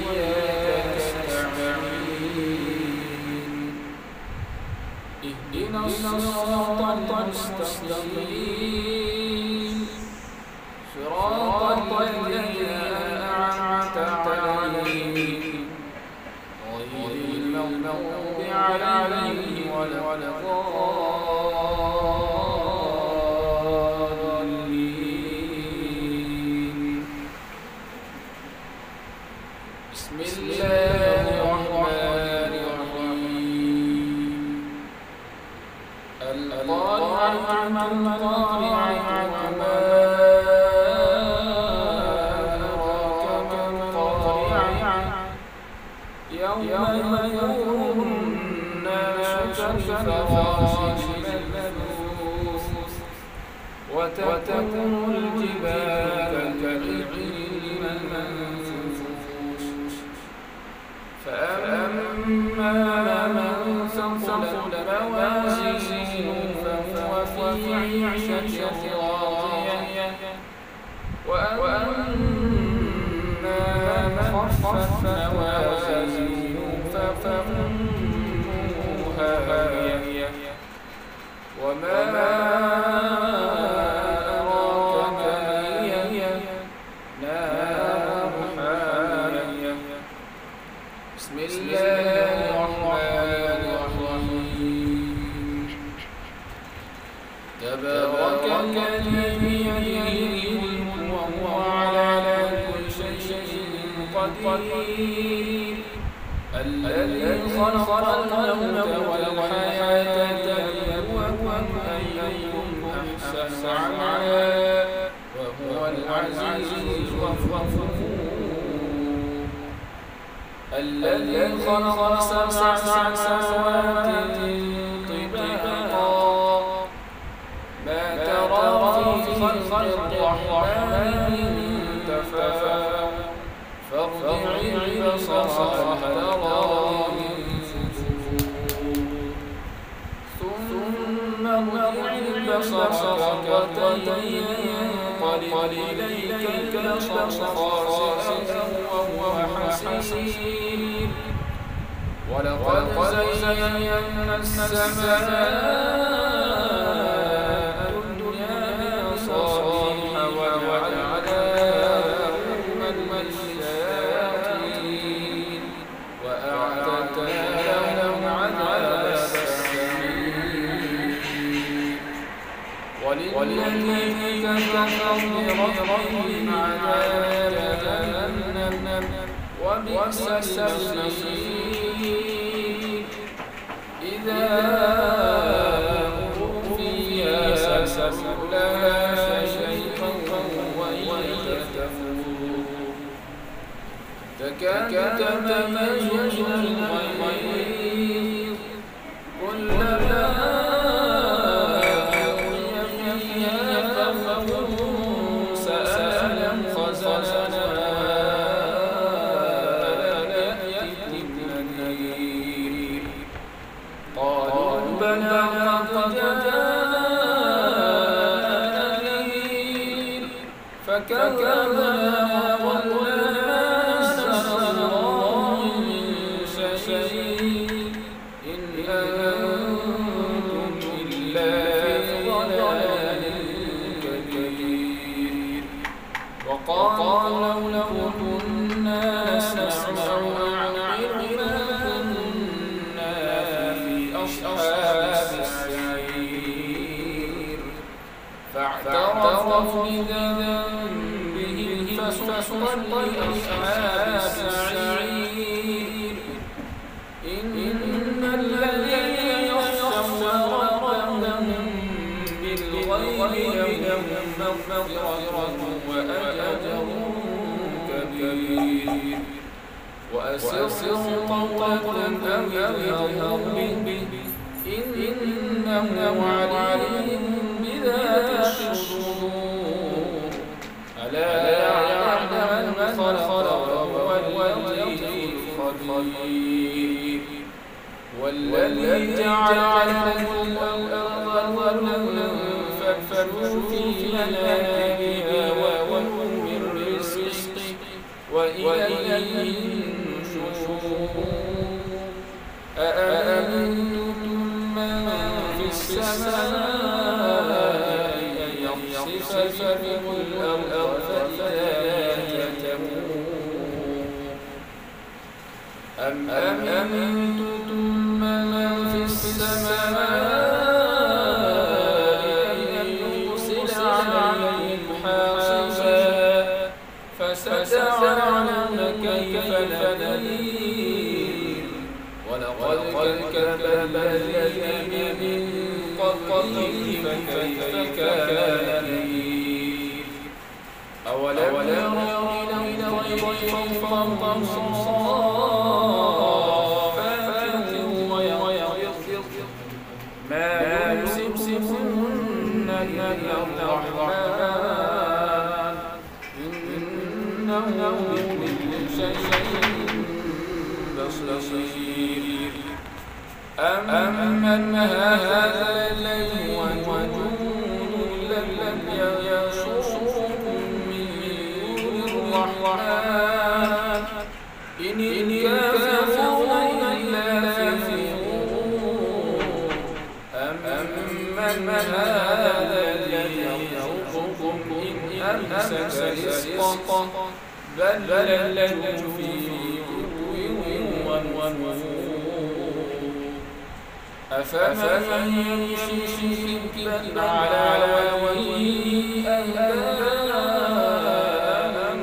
وإياك نستعين اهدنا الصراط المستقيم صراط الذين أنعمت عليهم غير المغضوب عليهم ولا الضالين. بسم الله الرحمن الرحيم. القارعة ما القارعة وما أدراك ما القارعة يوم يكون الناس كالفراش المبثوث وتكون الجبال كالعهن المنفوش فأما من ثقلت موازينه فهو في عيشة راضية وأما من خفت موازينه فأمه هاوية وما أدراك ما هي نار حامية. بسم الله الرحمن الرحيم. تبارك الذي بيده الملك وهو على كل شيء قدير الذي خلق الموت والحياة ليبلوكم أيكم أحسن عملا وهو العزيز الغفور الذي خلق سبع سماوات طباقا ما ترى في خلق الرحمن من تفاوت فارجع البصر هل ترى من فطور ثم ارجع البصر كرتين ينقلب إليك البصر خاسئا وهو حسير ولقد زينا السماء الدنيا بمصابيح وجعلناها رجوما للشياطين وأعتدنا لهم عذاب السعير وللذين كفروا بربهم عذاب جهنم وبئس المصير إذا ألقوا فيها سمعوا لها شيئا وهي تفور تكاد تميز من الغيظ كلما ألقي فيها فوج سألهم خزنتها قالوا بلى قد جاءنا نذير فكذبنا وقلنا ما نزل الله من شيء إن أنتم إلا في ضلال كبير وقالوا لو كنا نسمع أو نعقل ما كنا في أصحاب السعير فاعترفوا بذنبهم فسحقا لأصحاب السعير إن الذين يخشون ربهم بالغيب لهم مغفرة وأجر كبير وأسروا قولكم أو اجهروا به إنه عليم بذات الصدور ألا يعلم من خلق وهو اللطيف الخبير والذي جعل لكم الأرض ذلولا فامشوا في مناكبها وكلوا من رزقه وإليه أأمنتم من في السماء أن يخسف بكم الأرض فإذا هي تمور أم أمنتم من في السماء أن يرسل عليكم حاصبا فستعلمون كيف نذير ولقد كذب الذين من قبلهم فكيف كان نذير أولم يروا إلى الطير فوقهم صافات ويقبضن ما يمسكهن إلا الرحمن إنه بكل شيء بصير أمن هذا الذي وجود لم يشركم من دون الرحمن إن الكافرون إلا في غرور أمن هذا الذي يرزقكم إن أمسك رزقه بل لجوا في أفمن يمشي مكبا على وجهه أهدى أمن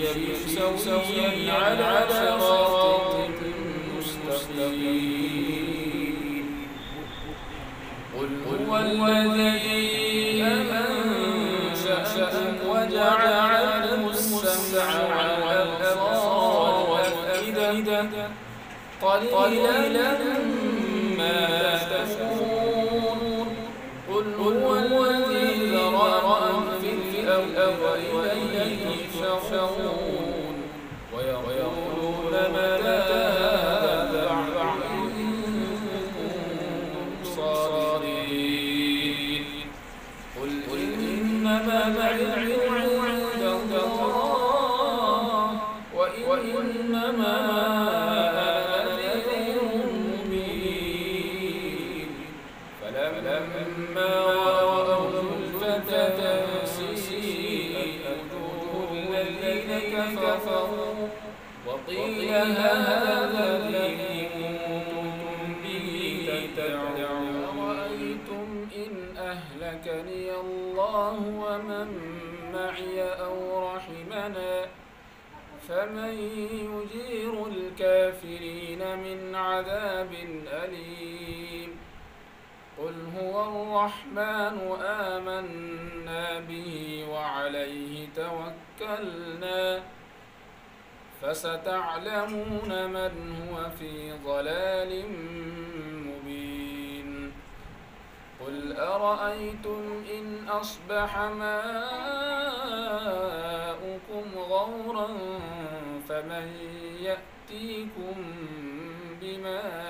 يمشي سويا على صراط مستقيم قل هو الذي أنشأكم وجعل لكم السمع والأبصار والأفئدة قليلا ما تشكرون قل هو الذي ذرأكم في الأرض وإليه تحشرون ويقولون متى هذا الوعد إن كنتم صادقين قل إنما العلم عند الله وإنما فلما رأوا الفتى سيئت وجوه الذين كفروا وقيل هذا الذي كنتم به تدعون أرأيتم إن أهلكني الله ومن معي أو رحمنا فمن يجير الكافرين من عذاب أليم قل هو الرحمن آمنا به وعليه توكلنا فستعلمون من هو في ضلال مبين قل أرأيتم إن أصبح ماؤكم غورا فمن يأتيكم بماء